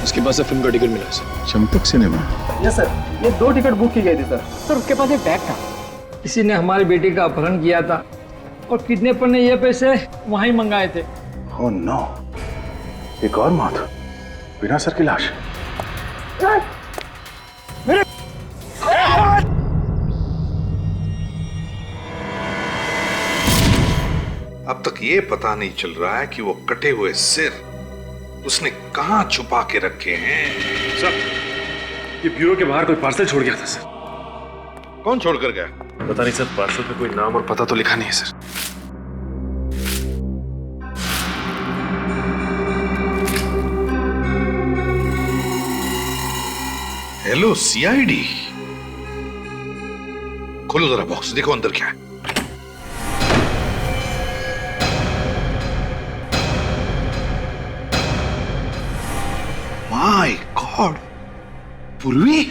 उसके पास से फिल्म का टिकट मिला sir. Champak cinema? Yes sir, ये 2 टिकट बुक की गई थी सर। सर उसके पास एक बैग था, किसी ने हमारी बेटी का अपहरण किया था और किडनैपर ने ये पैसे वहीं मंगाए थे। ओह नो, एक और मौत बिना सर की लाश। अब तक ये पता नहीं चल रहा है कि वो कटे हुए सिर उसने कहां छुपा के रखे हैं। सर, ये ब्यूरो के बाहर कोई पार्सल छोड़ गया था सर। कौन छोड़कर गया? पता नहीं सर, पार्सल पे कोई नाम और पता तो लिखा नहीं है सर। हेलो सीआईडी, खोलो जरा बॉक्स, देखो अंदर क्या है। माय गॉड, पूर्वी।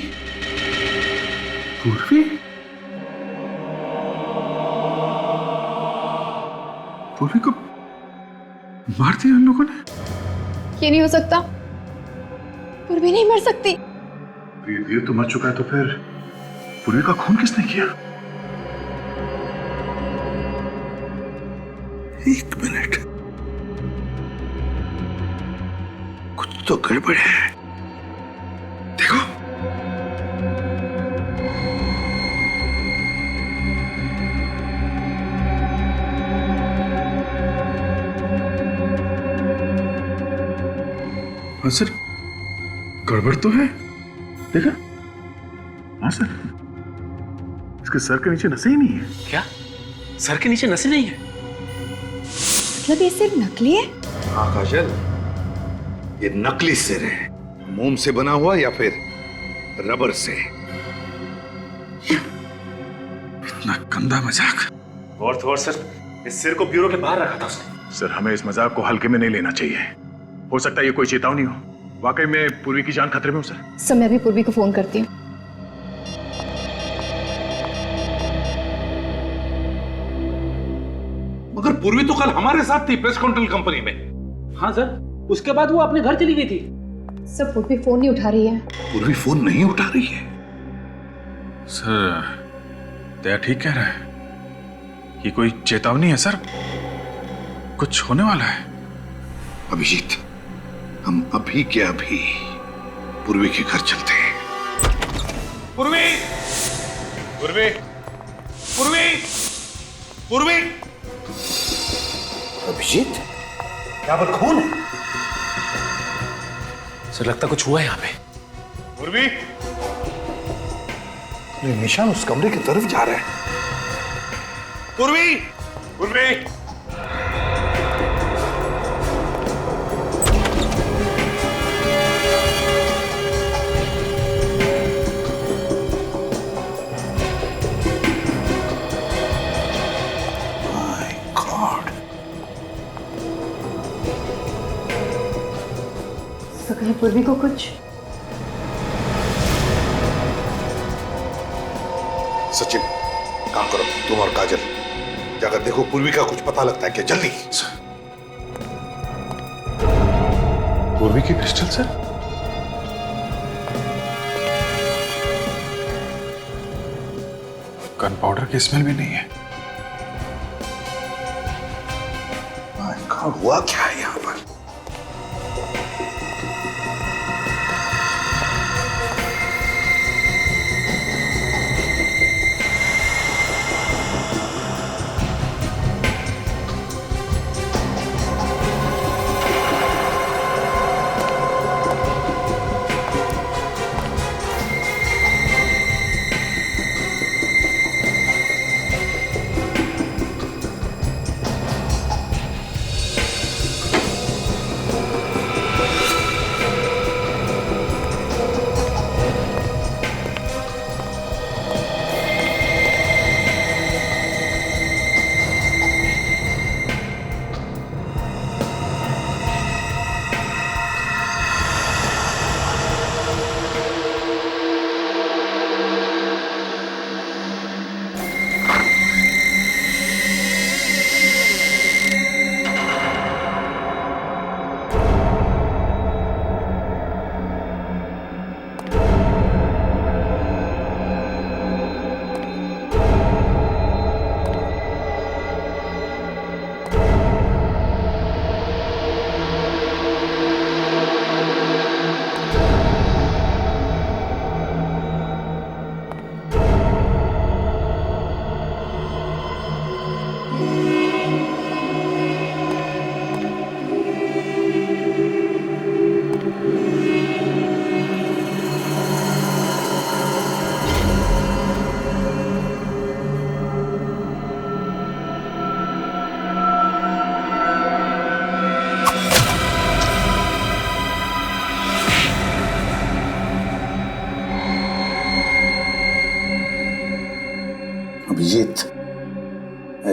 पूर्वी? पूर्वी को मार दिया उन लोगों ने? ये नहीं हो सकता, पूर्वी नहीं मर सकती। वीर तो मर चुका है, तो फिर पूर्वी का खून किसने किया? एक मिनट, कुछ तो गड़बड़ है। देखो, हाँ सर, गड़बड़ तो है। देखा? हाँ सर, इसके सर के नीचे नसें ही नहीं है। क्या? सर के नीचे नसें नहीं है? मतलब ये सिर्फ नकली है? हाँ काजल, ये नकली सिर है। मोम से बना हुआ या फिर रबर से। इतना गंदा मजाक। और तो और सर, इस सिर को ब्यूरो के बाहर रखा था उसने। सर, हमें इस मजाक को हल्के में नहीं लेना चाहिए। हो सकता है ये कोई चेतावनी हो। वाकई में पूर्वी की जान खतरे में हो सर। सर, मैं भी पूर्वी को फोन करती हूँ। मगर पूर्वी तो कल हमारे साथ थी प्रेस कंट्रोल कंपनी में। हाँ सर, उसके बाद वो अपने घर चली गई थी। सर, पूर्वी फोन नहीं उठा रही है। पूर्वी फोन नहीं उठा रही है? सर, दया ठीक कह रहा है। ये कोई चेतावनी है सर, कुछ होने वाला है। अभिजीत, हम अभी के अभी पूर्वी के घर चलते हैं। पूर्वी, पूर्वी, पूर्वी, पूर्वी। अभिजीत, यहाँ पर खून है। सर, लगता कुछ हुआ है यहाँ पे। पूर्वी, ये निशान उस कमरे की तरफ जा रहा है। पूर्वी, पूर्वी। तो कहीं पूर्वी को कुछ? सचिन, काम करो, तुम और काजल जाकर देखो पूर्वी का कुछ पता लगता है क्या। जल्दी। पूर्वी की पिस्टल सर? गन पाउडर की स्मेल भी नहीं है। हुआ क्या है यहाँ पर?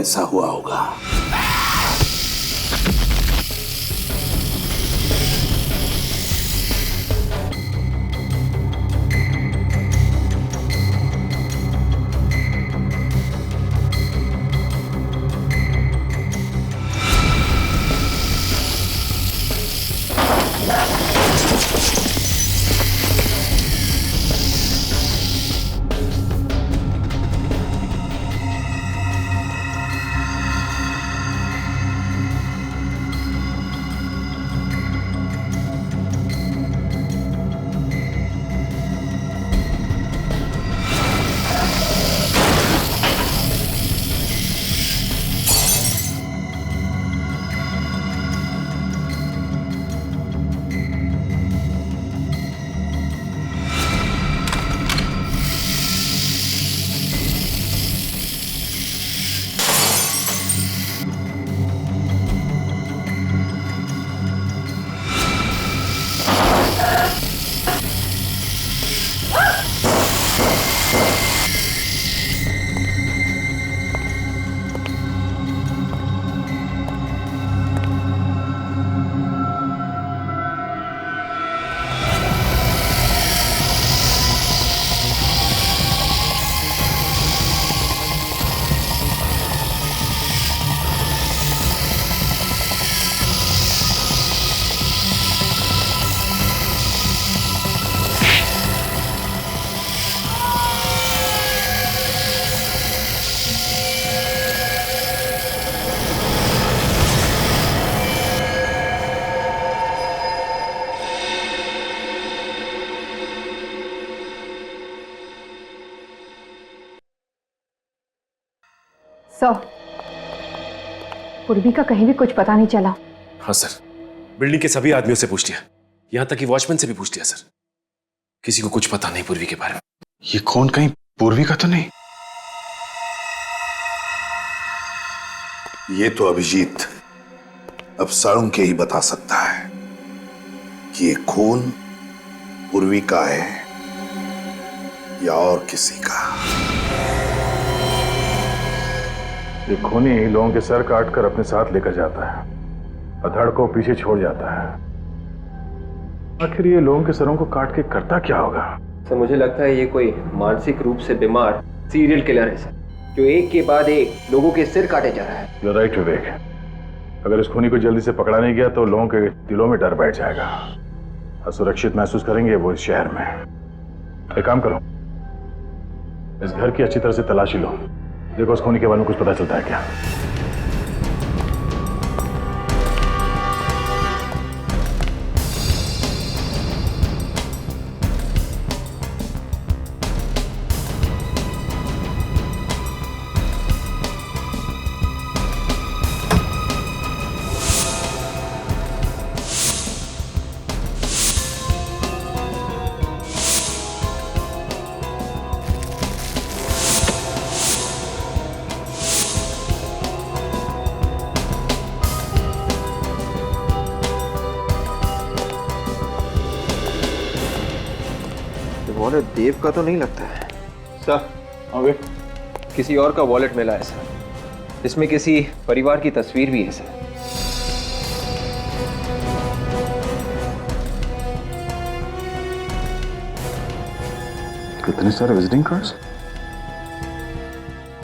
ऐसा हुआ होगा। सर, पूर्वी का कहीं भी कुछ पता नहीं चला। हाँ सर, बिल्डिंग के सभी आदमियों से पूछ लिया, यहां तक कि वॉचमैन से भी पूछ लिया सर। किसी को कुछ पता नहीं पूर्वी के बारे में। ये कौन, कहीं पूर्वी का तो नहीं? ये तो अभिजीत अब साळुंखे के ही बता सकता है कि ये खून पूर्वी का है या और किसी का। ये खूनी लोगों के सर काट कर अपने साथ लेकर जाता है, अधड़ को पीछे छोड़ जाता है। आखिर ये लोगों के सरों को काट के करता क्या होगा? सर मुझे लगता है ये कोई मानसिक रूप से बीमार सीरियल किलर है सर, जो एक के बाद एक लोगों के सिर काटे जा रहा है। You're right, विवेक। अगर इस खूनी को जल्दी से पकड़ा नहीं गया तो लोगों के दिलों में डर बैठ जाएगा, असुरक्षित महसूस करेंगे वो इस शहर में। एक काम करो, इस घर की अच्छी तरह से तलाशी लो, देखो उस खूनी के बारे में कुछ पता चलता है क्या। वॉलेट देव का तो नहीं लगता है सर। ओके, किसी और का वॉलेट मिला है सर, इसमें किसी परिवार की तस्वीर भी है सर। कितने सारे विजिटिंग कार्ड्स?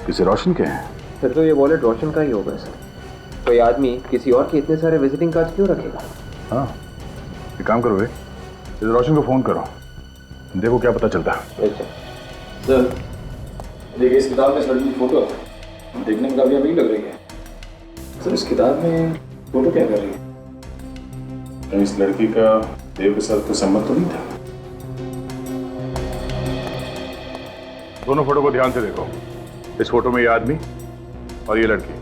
किसी रोशन के हैं? फिर तो ये वॉलेट रोशन का ही होगा सर। कोई आदमी किसी और के इतने सारे विजिटिंग कार्ड्स क्यों रखेगा? हाँ, एक काम करो, इस रोशन को फोन करो, देखो क्या पता चलता है। सर देखिए, इस किताब में इस लड़की की फोटो है, देखने में काफी अमीर लग रही है। सर इस किताब में फोटो क्या कर रही है? तो इस लड़की का देव के साथ तो संबंध तो नहीं था? दोनों फोटो को ध्यान से देखो। इस फोटो में ये आदमी और ये लड़की,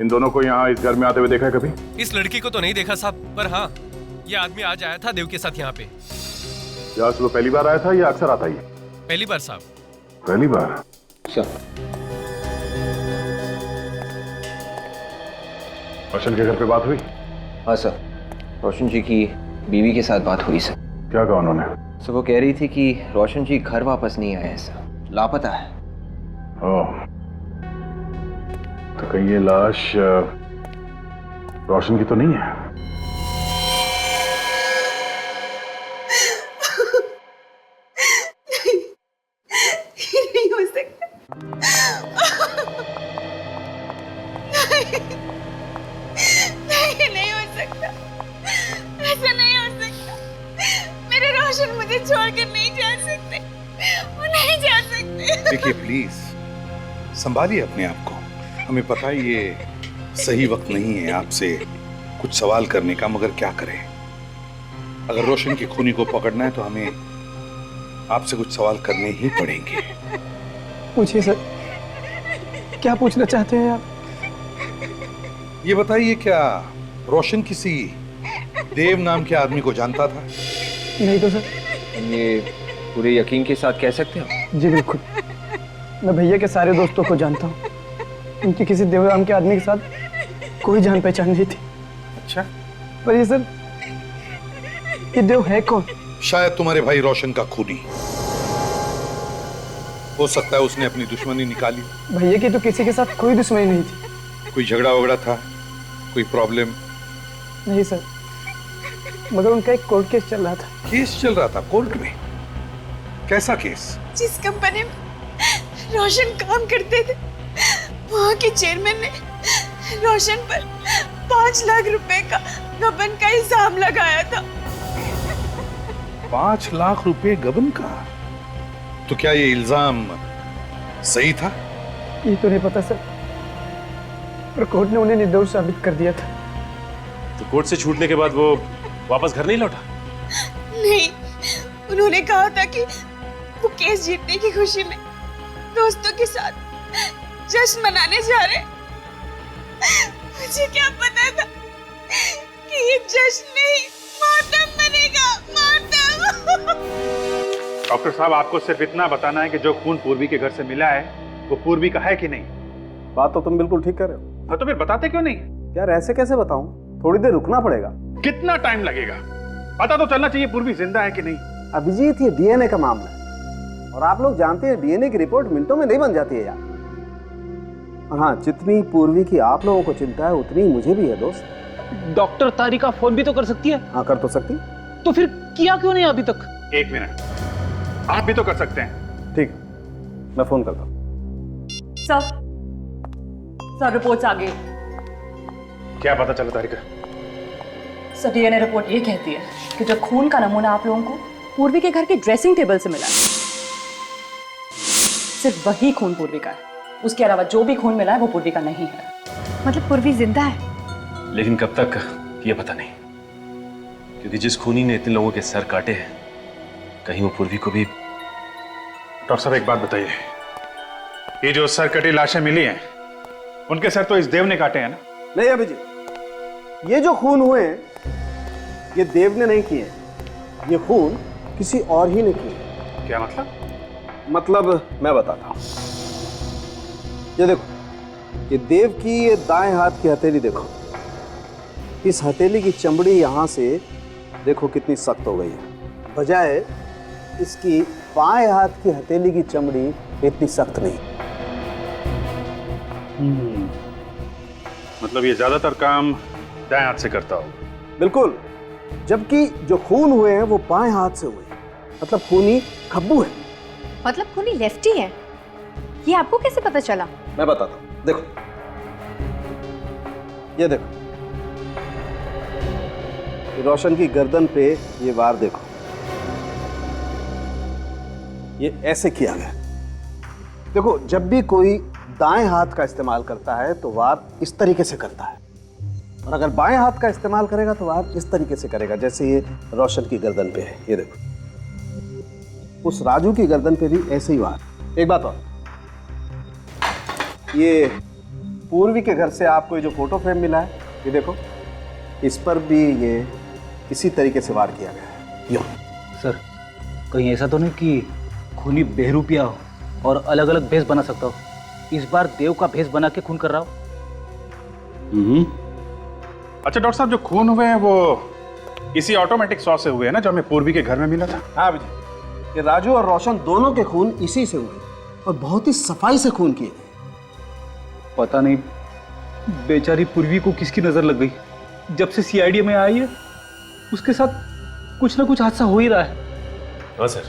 इन दोनों को यहाँ इस घर में आते हुए देखा है कभी? इस लड़की को तो नहीं देखा साहब, पर हाँ ये आदमी आज आया था देव के साथ यहाँ पे। क्या सुबह पहली बार आया था या अक्सर आता ही? पहली बार साहब। पहली बार? अच्छा। रोशन के घर पे बात हुई? हाँ सर, रोशन जी की बीवी के साथ बात हुई सर। क्या कहा उन्होंने? सर वो कह रही थी कि रोशन जी घर वापस नहीं आए हैं सर, लापता है। ओह, तो कहीं ये लाश रोशन की तो नहीं है? नहीं हो सकता। नहीं हो सकता, ऐसा नहीं हो सकता। मेरे रोशन मुझे छोड़कर नहीं जा सकते, वो नहीं जा सकते। देखिए प्लीज संभालिए अपने आप को। हमें पता है ये सही वक्त नहीं है आपसे कुछ सवाल करने का, मगर क्या करें। अगर रोशन की खूनी को पकड़ना है तो हमें आपसे कुछ सवाल करने ही पड़ेंगे। पूछिए सर, क्या पूछना चाहते हैं आप? ये बताइए, क्या रोशन किसी देव नाम के आदमी को जानता था? नहीं तो सर। ये पूरे यकीन के साथ कह सकते हो? जी बिल्कुल, मैं भैया के सारे दोस्तों को जानता हूँ। उनकी किसी देव नाम के आदमी के साथ कोई जान पहचान नहीं थी। अच्छा, पर ये सर, ये देव है कौन? शायद तुम्हारे भाई रोशन का खूनी हो सकता है। उसने अपनी दुश्मनी निकाली। भैया की तो किसी के साथ कोई दुश्मनी नहीं थी। कोई झगड़ा वगड़ा था, कोई प्रॉब्लम? नहीं सर, मगर उनका एक कोर्ट केस चल रहा था। केस चल रहा था कोर्ट में? कैसा केस? जिस कंपनी में रोशन काम करते थे, वहाँ के चेयरमैन ने रोशन पर 5 लाख रुपए का गबन का इल्जाम लगाया था। 5 लाख रुपए गबन का? तो क्या ये इल्जाम सही था? ये तो नहीं पता सर, पर कोर्ट ने उन्हें निर्दोष साबित कर दिया था। तो कोर्ट से छूटने के बाद वो वापस घर नहीं लौटा? नहीं, उन्होंने कहा था कि वो केस जीतने की खुशी में दोस्तों के साथ जश्न मनाने जा रहे। मुझे क्या पता था कि ये जश्न नहीं, मातम बनेगा, मातम। डॉक्टर साहब, आपको सिर्फ इतना बताना है कि जो खून पूर्वी के घर से मिला है वो पूर्वी का है कि नहीं? बात तो तुम बिल्कुल ठीक कर रहे हो। हाँ, तो फिर बताते क्यों नहीं? यार ऐसे कैसे बताऊं? थोड़ी देर रुकना पड़ेगा। कितना टाइम लगेगा? पता तो चलना चाहिए पूर्वी जिंदा है कि नहीं। अभिजीत, ये डीएनए का मामला है और आप लोग जानते हैं डीएनए की रिपोर्ट मिनटों में नहीं बन जाती है यार। और हाँ, जितनी पूर्वी की आप लोगों को चिंता है उतनी मुझे भी है दोस्त। डॉक्टर तारिका फोन भी तो कर सकती है। हाँ, कर तो सकती। तो फिर किया क्यों नहीं अभी तक? 1 मिनट, आप भी तो कर सकते हैं। ठीक, मैं फोन करता हूँ। सर रिपोर्ट्स आ गई। क्या पता चला तारिका? सर डीएनए रिपोर्ट ये कहती है कि जो खून का नमूना आप लोगों को पूर्वी के घर के ड्रेसिंग टेबल से मिला है, सिर्फ वही खून पूर्वी का है। उसके अलावा जो भी खून मिला है वो पूर्वी का नहीं है। मतलब पूर्वी जिंदा है? लेकिन कब तक ये पता नहीं, क्योंकि जिस खूनी ने इतने लोगों के सर काटे हैं, कहीं वो पूर्वी को भी। डॉक्टर साहब, एक बात बताइए, ये जो सर कटी लाशें मिली हैं उनके सर तो इस देव ने काटे हैं ना? नहीं अभिजीत, ये जो खून हुए हैं ये देव ने नहीं किए, ये खून किसी और ही ने किए। क्या मतलब? मतलब मैं बताता हूं। ये देखो, ये देव की ये दाएं हाथ की हथेली देखो। इस हथेली की चमड़ी यहां से देखो कितनी सख्त हो गई है, बजाय इसकी बाएं हाथ की हथेली की चमड़ी इतनी सख्त नहीं। मतलब ये ज्यादातर काम दाएं हाथ से करता होगा। बिल्कुल, जबकि जो खून हुए हैं वो बाएं हाथ से हुए हैं। मतलब खूनी खब्बू है। मतलब खूनी लेफ्टी है? ये आपको कैसे पता चला? मैं बताता हूं, देखो ये देखो, रोशन की गर्दन पे ये वार देखो, ये ऐसे किया गया। देखो, जब भी कोई दाएं हाथ का इस्तेमाल करता है तो वार इस तरीके से करता है, और अगर बाएं हाथ का इस्तेमाल करेगा तो वार इस तरीके से करेगा, जैसे ये रोशन की गर्दन पे है। ये देखो, उस राजू की गर्दन पे भी ऐसे ही वार। एक बात और, ये पूर्वी के घर से आपको ये जो फोटो फ्रेम मिला है, ये देखो, इस पर भी ये इसी तरीके से वार किया गया है। यो सर, कहीं ऐसा तो नहीं कि खूनी बेहरूपिया हो और अलग अलग भेष बना सकता हो? इस बार देव का भेष बना के खून कर रहा हो। अच्छा डॉक्टर साहब, जो खून हुए हैं वो इसी ऑटोमेटिक सॉस से हुए हैं ना, जो हमें पूर्वी के घर में मिला था? हाँ विजय, ये राजू और रोशन दोनों के खून इसी से हुए और बहुत ही सफाई से खून किए गए। पता नहीं बेचारी पूर्वी को किसकी नजर लग गई? जब से सीआईडी में आई है उसके साथ कुछ ना कुछ हादसा हो ही रहा है। हाँ सर,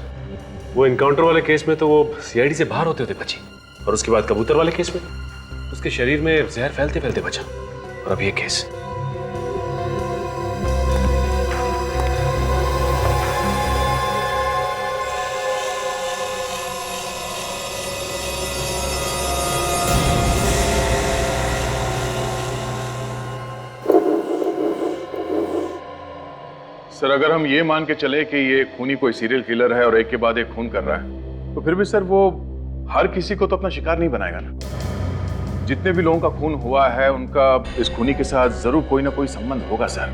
वो इनकाउंटर वाले केस में तो वो सीआईडी से बाहर होते होते बची, और उसके बाद कबूतर वाले केस में उसके शरीर में जहर फैलते फैलते बचा, और अब ये केस। सर अगर हम ये मान के चले कि ये खूनी कोई सीरियल किलर है और एक के बाद एक खून कर रहा है, तो फिर भी सर वो हर किसी को तो अपना शिकार नहीं बनाएगा ना। जितने भी लोगों का खून हुआ है उनका इस खूनी के साथ जरूर कोई ना कोई संबंध होगा सर।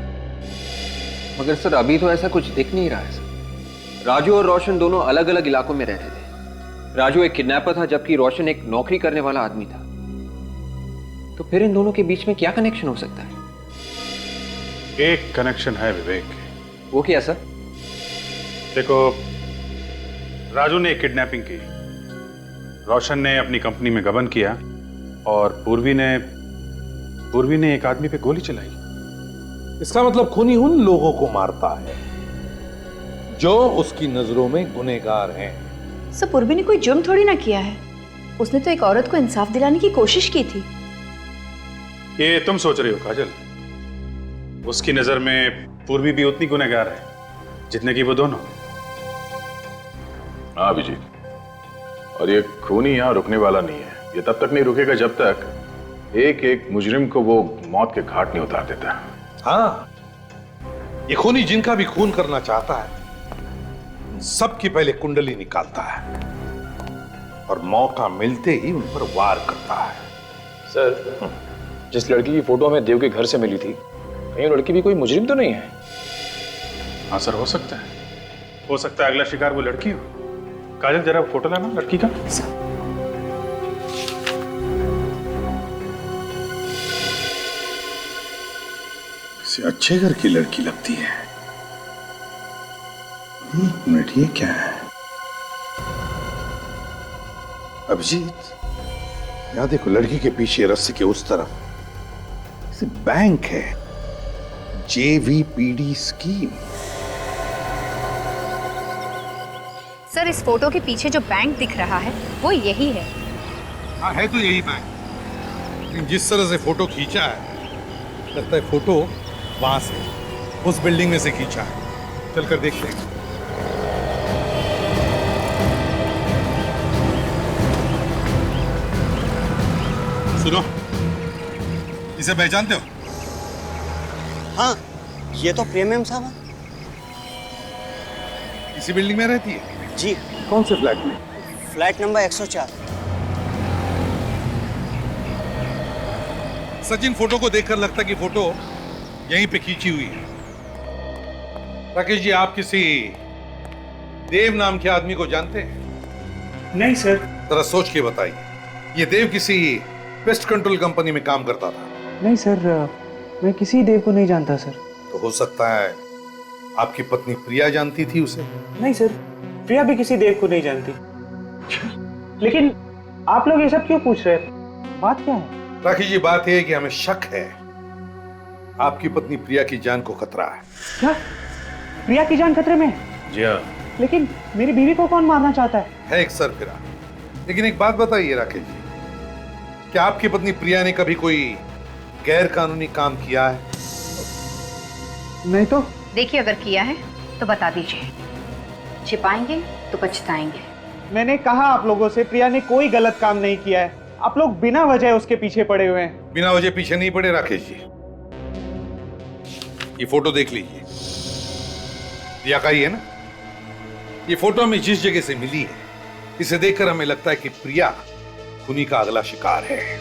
मगर सर अभी तो ऐसा कुछ दिख नहीं रहा है सर। राजू और रोशन दोनों अलग अलग इलाकों में रहते थे। राजू एक किडनैपर था जबकि रोशन एक नौकरी करने वाला आदमी था। तो फिर इन दोनों के बीच में क्या कनेक्शन हो सकता है? एक कनेक्शन है विवेक। वो क्या सर? देखो, राजू ने किडनैपिंग की, रोशन ने अपनी कंपनी में गबन किया, और पूर्वी ने एक आदमी पे गोली चलाई। इसका मतलब खूनी उन लोगों को मारता है जो उसकी नजरों में गुनहगार हैं। सर पूर्वी ने कोई जुर्म थोड़ी ना किया है। उसने तो एक औरत को इंसाफ दिलाने की कोशिश की थी। ये तुम सोच रही हो काजल। उसकी नजर में पूर्वी भी उतनी गुनहगार है जितने की वो दोनों। हाँ अभिजीत, और ये खूनी यहाँ रुकने वाला नहीं है। ये तब तक नहीं रुकेगा जब तक एक एक मुजरिम को वो मौत के घाट नहीं उतार देता। हाँ, ये खूनी जिनका भी खून करना चाहता है सबकी पहले कुंडली निकालता है और मौका मिलते ही उन पर वार करता है। सर, जिस लड़की की फोटो हमें देव के घर से मिली थी, कहीं लड़की भी कोई मुजरिम तो नहीं है? हाँ सर, हो सकता है। हो सकता है अगला शिकार वो लड़की हो। काजल जरा फोटो लाना लड़की का। किसी अच्छे घर की लड़की लगती है। मिनट, ये क्या है? अभिजीत, यहां देखो, लड़की के पीछे रस्सी के उस तरफ बैंक है, JVPD स्कीम। सर इस फोटो के पीछे जो बैंक दिख रहा है वो यही है। हाँ, है तो यही बैंक, लेकिन जिस तरह से फोटो खींचा है लगता है फोटो वहां से, उस बिल्डिंग में से खींचा है। चलकर देखते हैं। सुनो, इसे पहचानते हो? हाँ, ये तो प्रेम साहब है। इसी बिल्डिंग में रहती है? जी। कौन से फ्लैट में? Flat number 104। सचिन, फोटो को देखकर लगता है कि फोटो यहीं पे खींची हुई है। राकेश जी, आप किसी देव नाम के आदमी को जानते हैं? नहीं सर। जरा सोच के बताइए। ये देव किसी पेस्ट कंट्रोल कंपनी में काम करता था? नहीं सर, मैं किसी देव को नहीं जानता सर। तो हो सकता है आपकी पत्नी प्रिया जानती थी उसे? नहीं सर, प्रिया भी किसी देव को नहीं जानती। लेकिन आप लोग ये सब क्यों पूछ रहे हैं? बात क्या है? राकेश जी, बात यह है कि हमें शक है आपकी पत्नी प्रिया की जान को खतरा है। क्या? प्रिया की जान खतरे में? जी हाँ। लेकिन मेरी बीवी को कौन मारना चाहता है? एक सरफिरा। लेकिन एक बात बताइए राकेश जी, क्या आपकी पत्नी प्रिया ने कभी कोई गैर कानूनी काम किया है? नहीं तो। देखिए अगर किया है तो बता दीजिए, छिपाएंगे तो पछताएंगे। मैंने कहा आप लोगों से, प्रिया ने कोई गलत काम नहीं किया है। आप लोग बिना वजह उसके पीछे पड़े हुए हैं। बिना वजह पीछे नहीं पड़े राकेश जी। ये फोटो देख लीजिए, प्रिया का ही है ना? ये फोटो हमें जिस जगह से मिली है, इसे देखकर हमें लगता है कि प्रिया खूनी का अगला शिकार है।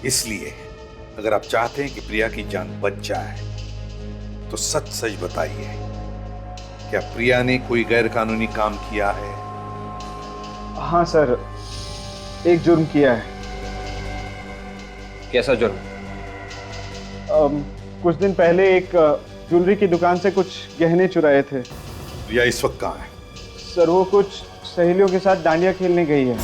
इसलिए अगर आप चाहते हैं कि प्रिया की जान बच जाए तो सच सच बताइए, क्या प्रिया ने कोई गैर कानूनी काम किया है? हाँ सर, एक जुर्म किया है। कैसा जुर्म? कुछ दिन पहले एक ज्वेलरी की दुकान से कुछ गहने चुराए थे। प्रिया इस वक्त कहाँ है? सर वो कुछ सहेलियों के साथ डांडिया खेलने गई है।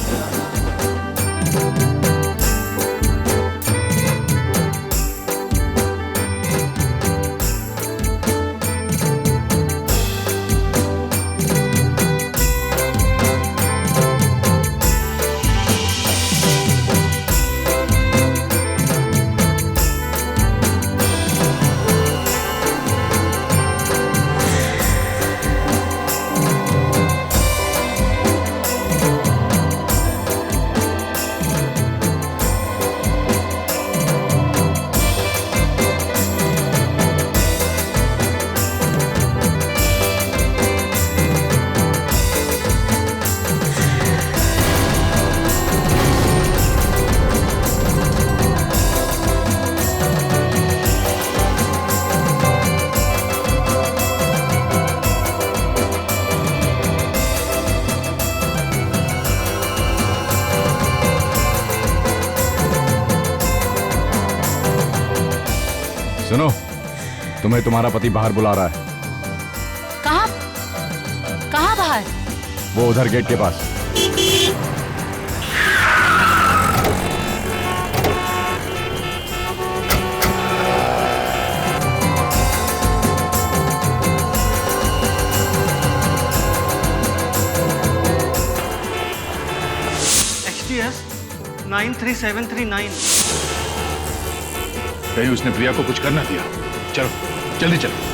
तुम्हें तुम्हारा पति बाहर बुला रहा है। कहाँ कहाँ बाहर? वो उधर गेट के पास। XTS 93739। कहीं उसने प्रिया को कुछ करना दिया। चलो जल्दी चलो।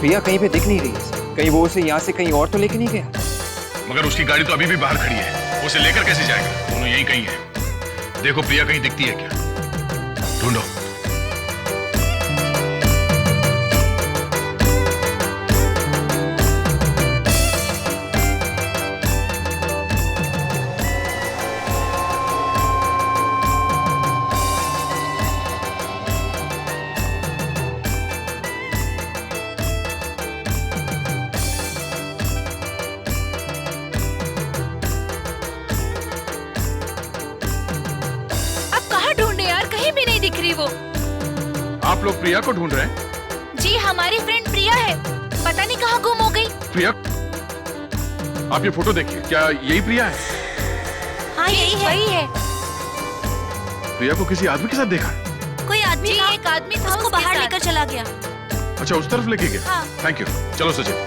प्रिया कहीं पे दिख नहीं रही है। कहीं वो उसे यहाँ से कहीं और तो लेके नहीं गया? मगर उसकी गाड़ी तो अभी भी बाहर खड़ी है, उसे लेकर कैसे जाएगा? दोनों यहीं कहीं है। देखो प्रिया कहीं दिखती है क्या, ढूंढो। आप लोग प्रिया को ढूंढ रहे हैं? जी, हमारी फ्रेंड प्रिया है, पता नहीं कहाँ गुम हो गई। प्रिया, आप ये फोटो देखिए, क्या यही प्रिया है? हाँ यही है। वही है। प्रिया को किसी आदमी के साथ देखा है? कोई आदमी जी, एक आदमी था, उसको बाहर लेकर चला गया। अच्छा, उस तरफ लेके गया? हाँ। Thank you. चलो सचिन।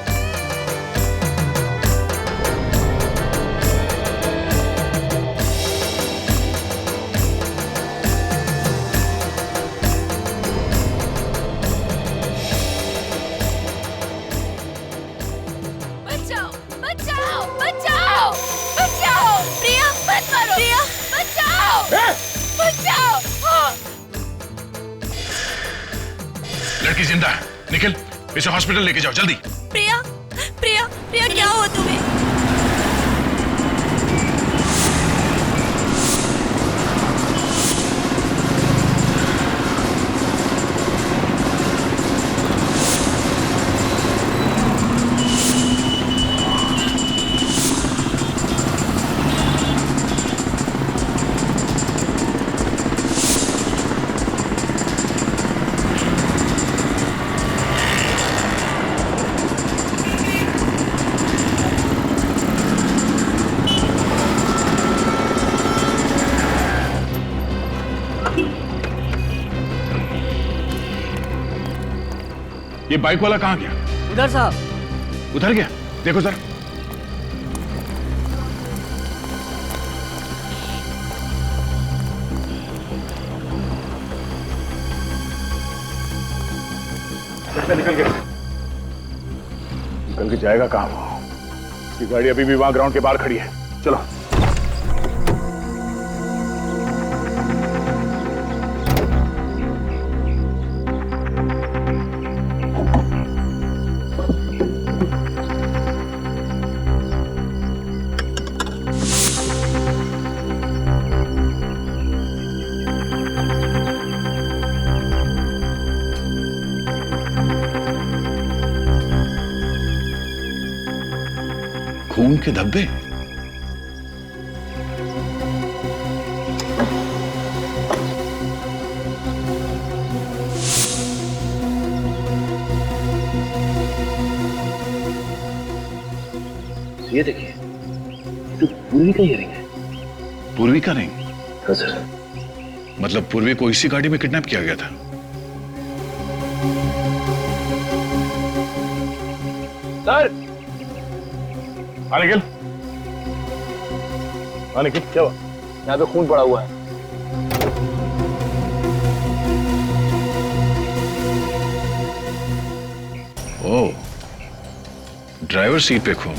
लड़की जिंदा है, निखिल इसे हॉस्पिटल लेके जाओ जल्दी। प्रिया, प्रिया, प्रिया क्या हुआ तुम्हें? ये बाइक वाला कहाँ गया? उधर साहब। उधर गया? देखो सर। निकल गया। निकल के जाएगा कहाँ वो? उसकी गाड़ी अभी भी वहां ग्राउंड के बाहर खड़ी है। चलो। खून के धब्बे। ये देखिए, तो पूर्वी का रिंग है। पूर्वी का रिंग? हाँ सर। मतलब पूर्वी को इसी गाड़ी में किडनैप किया गया था? सर। हाँ निखिल, हाँ निखिल, क्या हुआ? यहाँ पे खून पड़ा हुआ है। ओह, ड्राइवर सीट पे खून।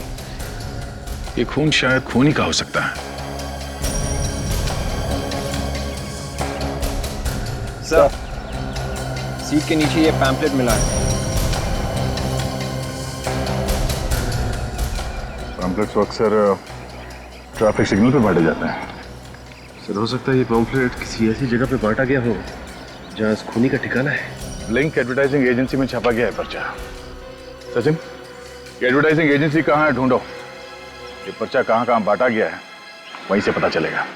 ये खून शायद खून ही का हो सकता है। सर, सीट के नीचे ये पैम्पलेट मिला है। पैम्पलेट्स अक्सर ट्रैफिक सिग्नल पे बांटे जाते हैं। सर, हो सकता है ये पैम्पलेट किसी ऐसी जगह पे बांटा गया हो जहां इस खूनी का ठिकाना है। लिंक एडवर्टाइजिंग एजेंसी में छापा गया है पर्चा। सचिन, ये एडवर्टाइजिंग एजेंसी कहाँ है, ढूंढो। ये पर्चा कहाँ कहाँ बांटा गया है, वहीं से पता चलेगा।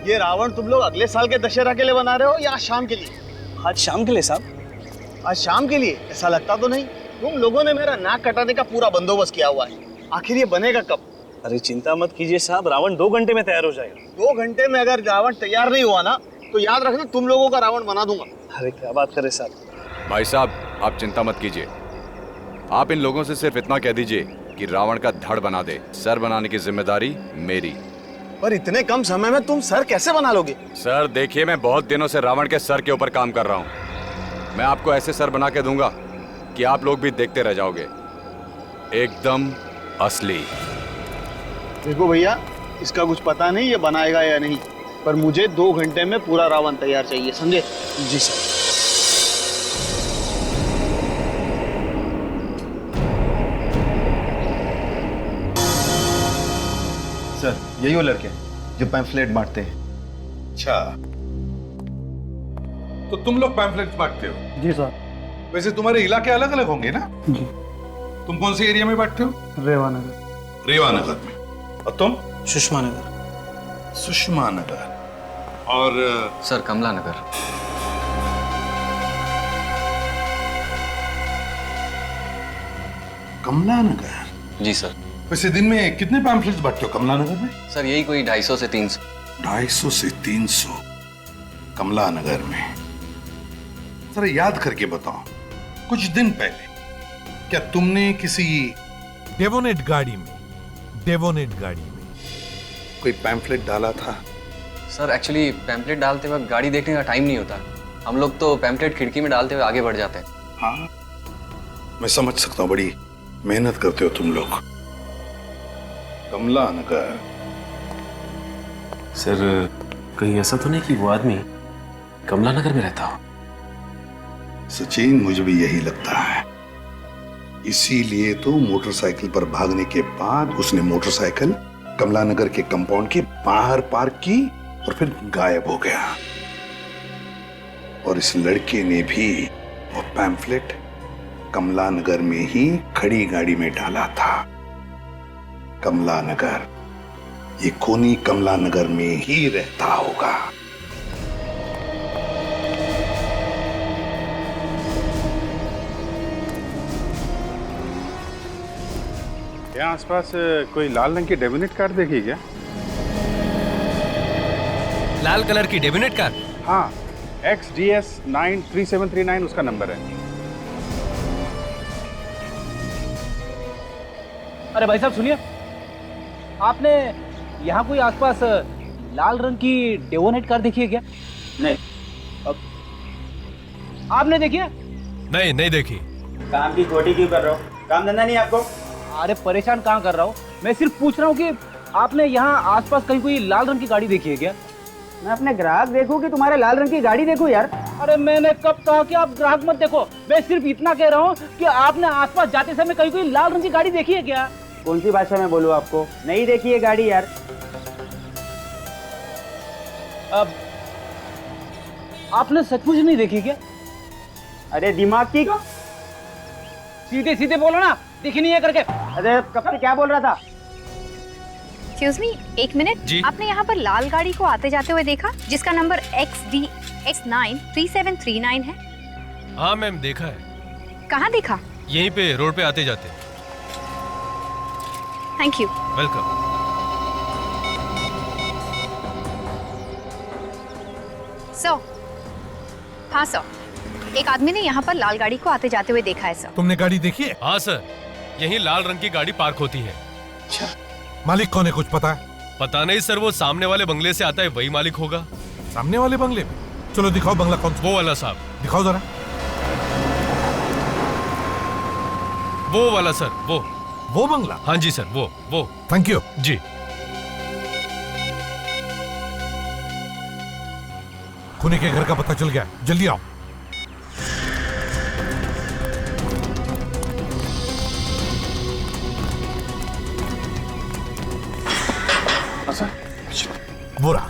ये रावण तुम लोग अगले साल के दशहरा के लिए बना रहे हो या आज शाम के लिए? आज शाम के लिए साहब। आज शाम के लिए? ऐसा लगता तो नहीं। तुम लोगों ने मेरा नाक कटाने का पूरा बंदोबस्त किया हुआ है। आखिर ये बनेगा कब? अरे चिंता मत कीजिए साहब, रावण 2 घंटे में तैयार हो जाएगा। 2 घंटे में अगर रावण तैयार नहीं हुआ ना तो याद रखना तुम लोगों का रावण बना दूंगा। अरे क्या बात करे साहब। भाई साहब, आप चिंता मत कीजिए। आप इन लोगों से सिर्फ इतना कह दीजिए कि रावण का धड़ बना दे। सर बनाने की जिम्मेदारी मेरी। पर इतने कम समय में तुम सर कैसे बना लोगे? सर देखिए, मैं बहुत दिनों से रावण के सर के ऊपर काम कर रहा हूँ। मैं आपको ऐसे सर बना के दूंगा कि आप लोग भी देखते रह जाओगे, एकदम असली। देखो भैया, इसका कुछ पता नहीं ये बनाएगा या नहीं, पर मुझे 2 घंटे में पूरा रावण तैयार चाहिए, समझे? जी सर। सर, यही वो लड़के जो पैम्फलेट बांटते हैं। अच्छा, तो तुम लोग पैम्फलेट्स बांटते हो? जी सर। वैसे तुम्हारे इलाके अलग अलग होंगे ना? जी। तुम कौन से एरिया में बांटते हो? रेवानगर। रेवानगर में। और तुम? सुषमा नगर। सुषमा नगर। और सर, कमला नगर। कमला नगर? जी सर। वैसे दिन में कितने पैम्फलेट्स बांटते हो कमला नगर में? सर, यही कोई 250 से 300। 250 से 300 कमला नगर में। जरा याद करके बताओ, कुछ दिन पहले क्या तुमने किसी डेवोनेट गाड़ी में कोई पैम्फलेट डाला था? सर, एक्चुअली पैम्पलेट डालते वक्त गाड़ी देखने का टाइम नहीं होता। हम लोग तो पैम्पलेट खिड़की में डालते हुए आगे बढ़ जाते हैं। हाँ, मैं समझ सकता हूँ, बड़ी मेहनत करते हो तुम लोग। कमला नगर। सर, कहीं ऐसा तो नहीं कि वो आदमी कमला नगर में रहता हो? सचिन, मुझे भी यही लगता है। इसीलिए तो मोटरसाइकिल पर भागने के बाद उसने मोटरसाइकिल कमला नगर के कंपाउंड के बाहर पार्क की और फिर गायब हो गया। और इस लड़के ने भी वो पैम्फलेट कमला नगर में ही खड़ी गाड़ी में डाला था। कमला नगर, ये खूनी कमला नगर में ही रहता होगा। यहाँ आसपास कोई लाल रंग की डेबिनेट कार देखी क्या? लाल कलर की डेबिनेट कार? हाँ, XDS 93739 उसका नंबर है। अरे भाई साहब सुनिए, आपने यहाँ कोई आसपास लाल रंग की डेवोनेट कार देखी है क्या? नहीं। आपने देखी है? नहीं देखी। काम की खोटी क्यों कर रहे हो? काम धंधा नहीं आपको? अरे परेशान कहाँ कर रहा हूँ, मैं सिर्फ पूछ रहा हूँ कि आपने यहाँ आसपास कहीं कोई लाल रंग की गाड़ी देखी है क्या? मैं अपने ग्राहक देखूं कि तुम्हारे लाल रंग की गाड़ी देखूं यार? अरे मैंने कब कहा कि आप ग्राहक मत देखो। मैं सिर्फ इतना कह रहा हूँ कि आपने आसपास जाते समय कहीं कोई लाल रंग की गाड़ी देखी है क्या? कौन सी भाषा में बोलूं आपको? नहीं देखी है गाड़ी यार। अब आपने सचमुच नहीं देखी क्या? अरे दिमाग की सीधे सीधे बोलो ना, दिखी नहीं है करके। अरे कब से क्या बोल रहा था? एक्सक्यूज मी, एक मिनट। आपने यहाँ पर लाल गाड़ी को आते जाते हुए देखा जिसका नंबर XDX93739 है? हाँ मैम, देखा है। कहाँ देखा? यहीं पे रोड पे आते जाते। Thank you. वेलकम। सर, हाँ सर, एक आदमी ने यहाँ पर लाल गाड़ी को आते जाते हुए देखा है सर। तुमने गाड़ी देखी है? हाँ सर, यहीं लाल रंग की गाड़ी पार्क होती है। अच्छा, मालिक कौन है कुछ पता है? पता नहीं सर, वो सामने वाले बंगले से आता है, वही मालिक होगा। सामने वाले बंगले में? चलो दिखाओ बंगला कौन सा। वो वाला साहब। दिखाओ जरा। वो वाला सर, वो बंगला? हाँ जी सर, वो। थैंक यू जी। खूनी के घर का पता चल गया, जल्दी आओ। वो रहा।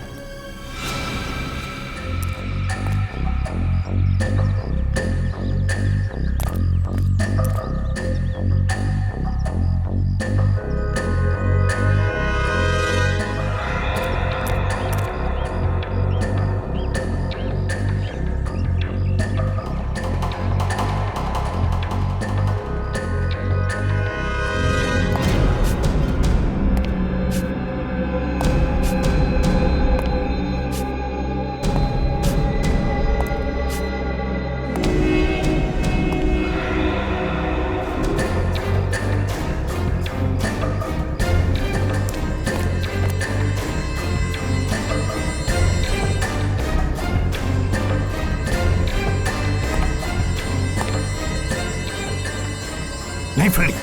नहीं फ्रेडी,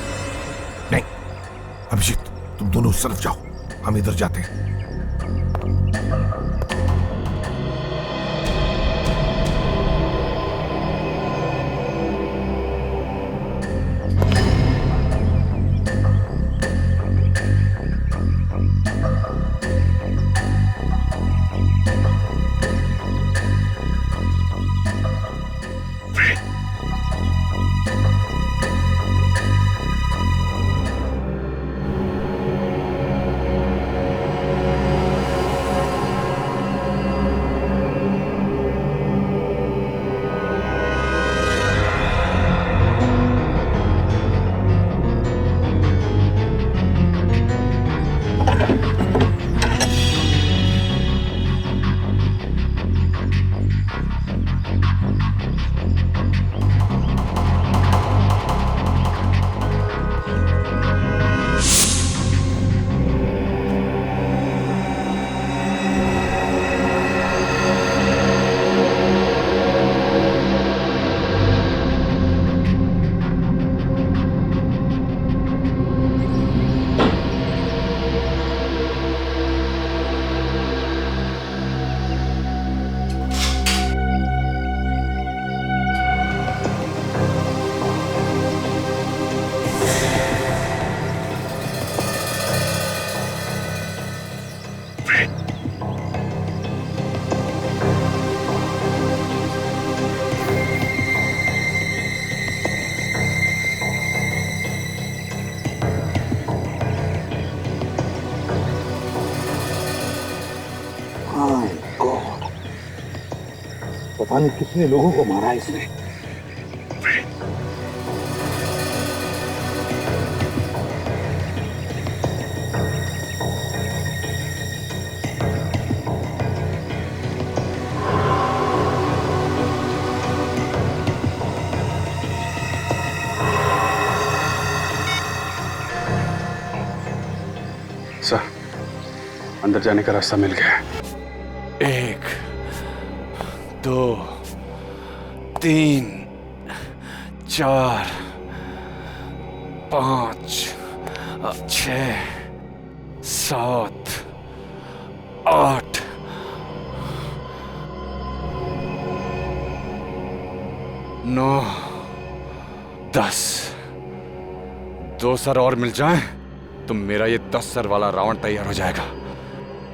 नहीं। अभिजीत, तुम दोनों उस तरफ जाओ, हम इधर जाते हैं। पता नहीं कितने लोगों को मारा है इसने। सर, अंदर जाने का रास्ता मिल गया है। 1 2 3 4 5 6 7 8 9, 10, 2 सर और मिल जाएं तो मेरा ये 10 सर वाला रावण तैयार हो जाएगा।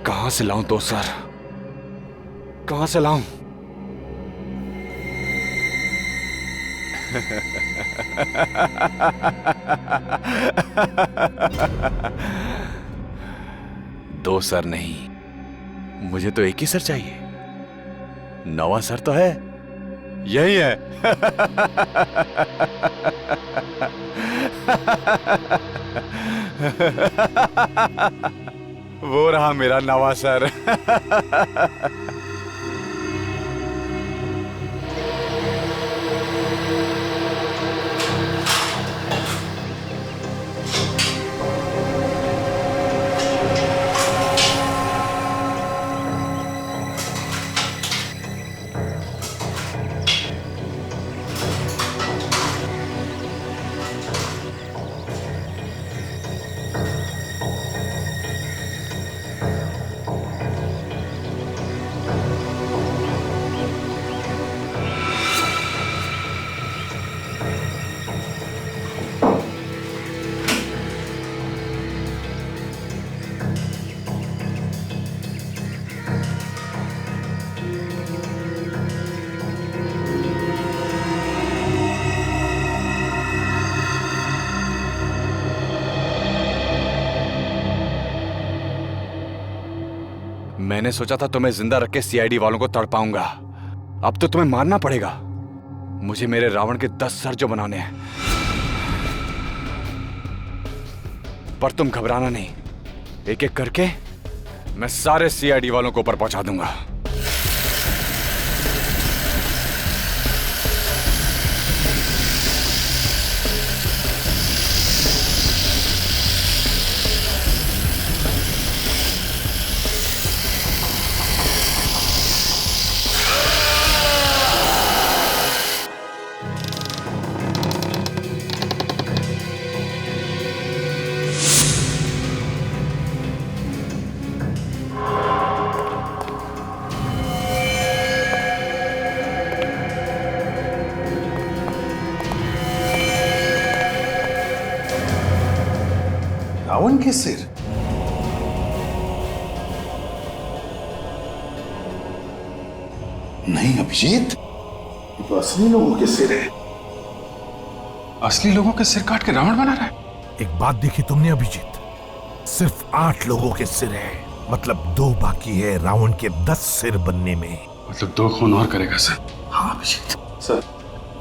कहां से लाऊं 2 सर? कहां से लाऊं? दो सर नहीं, मुझे तो एक ही सर चाहिए। 9वां सर तो है, यही है। वो रहा मेरा 9वां सर। मैंने सोचा था तुम्हें जिंदा रख के सीआईडी वालों को तड़पाऊंगा। अब तो तुम्हें मारना पड़ेगा। मुझे मेरे रावण के 10 सर जो बनाने हैं। पर तुम घबराना नहीं, एक एक करके मैं सारे सीआईडी वालों को ऊपर पहुंचा दूंगा। रावण के सिर? नहीं अभिजीत, ये तो असली लोगों के सिर है। असली लोगों के सिर काट के रावण बना रहा है? एक बात देखी तुमने अभिजीत, सिर्फ 8 लोगों के सिर है, मतलब 2 बाकी है रावण के 10 सिर बनने में। मतलब 2 खून और करेगा सर? हाँ अभिजीत।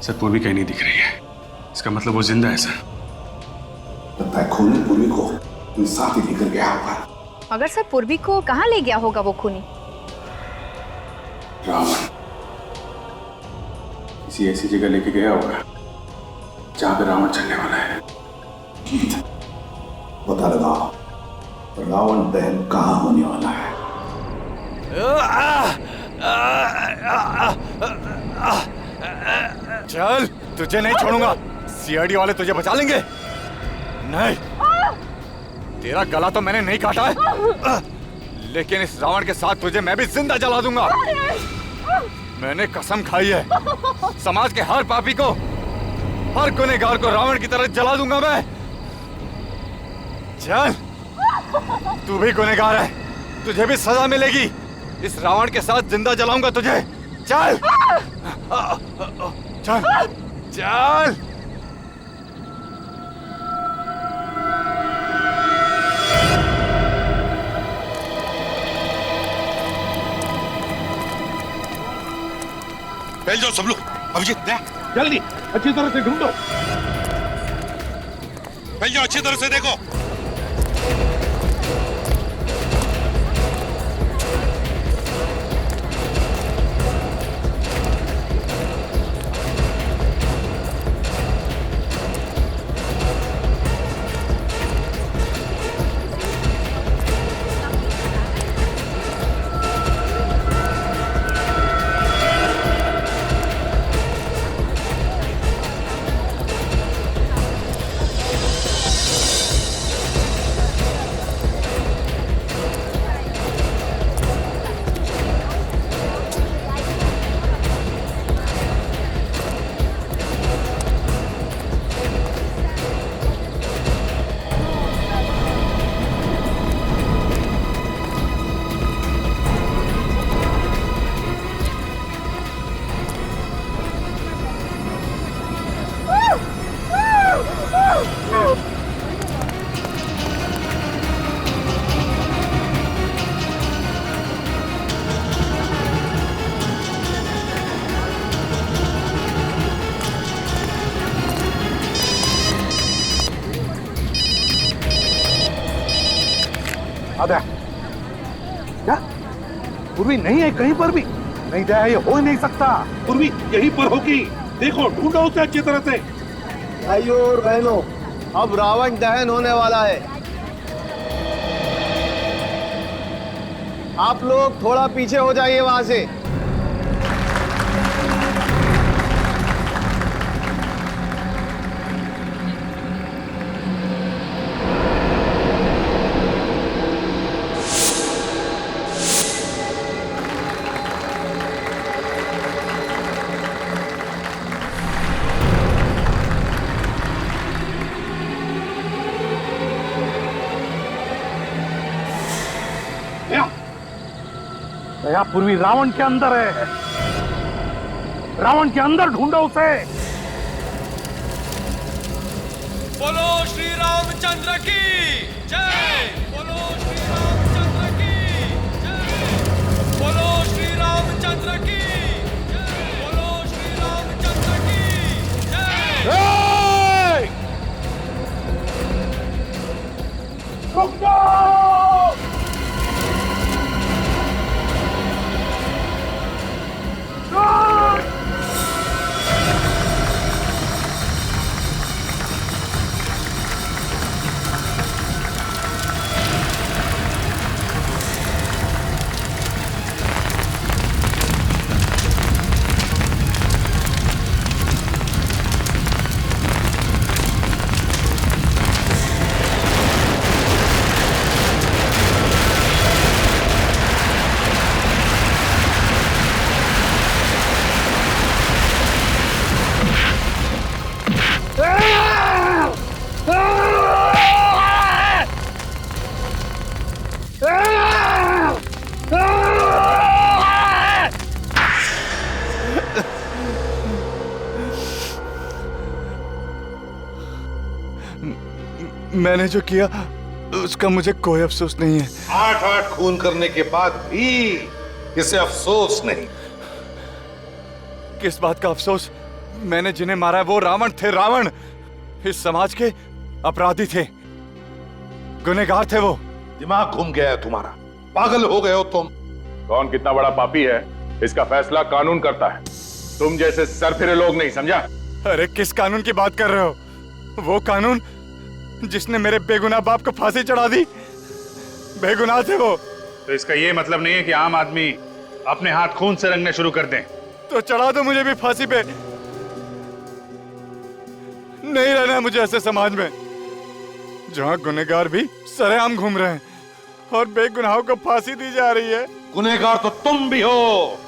सर पूर्वी कहीं नहीं दिख रही है, इसका मतलब वो जिंदा है सर। लगता है खूनी पूर्वी को साथ ही लेकर गया होगा। मगर सर पूर्वी को कहाँ ले गया होगा वो खूनी? रावण किसी ऐसी जगह लेके गया होगा जहां पे रावण चलने वाला है। पता लगाओ रावण दहन कहां होने वाला है। चल, तुझे नहीं छोड़ूंगा। सीआईडी वाले तुझे बचा लेंगे। नहीं, तेरा गला तो मैंने नहीं काटा है, लेकिन इस रावण के साथ तुझे मैं भी जिंदा जला दूंगा। मैंने कसम खाई है, समाज के हर पापी को, हर गुनहगार को रावण की तरह जला दूंगा मैं। चल, तू भी गुनहगार है, तुझे भी सजा मिलेगी। इस रावण के साथ जिंदा जलाऊंगा तुझे। चल चल चल। फैल जाओ सब लोग। अभिजीत जल्दी अच्छी तरह से ढूंढो। फैल जाओ, अच्छी तरह से देखो। आधा क्या पूर्वी नहीं है कहीं पर भी? नहीं दया, ये हो ही नहीं सकता। पूर्वी यहीं पर होगी, देखो ढूंढो उसे अच्छी तरह से। भाइयों और बहनों, अब रावण दहन होने वाला है। आप लोग थोड़ा पीछे हो जाइए वहां से। दया, पूर्वी रावण के अंदर है, रावण के अंदर ढूंढो उसे। बोलो श्री रामचंद्र की जय। बोलो श्री रामचंद्र की जय। बोलो श्री रामचंद्र की जय। बोलो श्री रामचंद्र की जय। रुक जाओ! मैंने जो किया उसका मुझे कोई अफसोस नहीं है। 8-8 खून करने के बाद भी इसे अफसोस नहीं। किस बात का अफसोस? मैंने जिन्हें मारा है वो रावण थे, रावण। इस समाज के अपराधी थे, गुनहगार थे वो। दिमाग घूम गया है तुम्हारा, पागल हो गए हो तुम। कौन कितना बड़ा पापी है इसका फैसला कानून करता है, तुम जैसे सरफिरे लोग नहीं, समझा? अरे किस कानून की बात कर रहे हो? वो कानून जिसने मेरे बेगुनाह बाप को फांसी चढ़ा दी। बेगुनाह थे वो। तो इसका ये मतलब नहीं है कि आम आदमी अपने हाथ खून से रंगने शुरू कर दें। तो चढ़ा दो मुझे भी फांसी पे। नहीं रहना है मुझे ऐसे समाज में जहां गुनहगार भी सरेआम घूम रहे हैं और बेगुनाहों को फांसी दी जा रही है। गुनहगार तो तुम भी हो।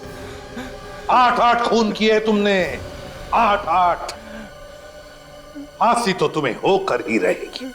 8-8 खून किए तुमने, 8-8। फांसी तो तुम्हें होकर ही रहेगी।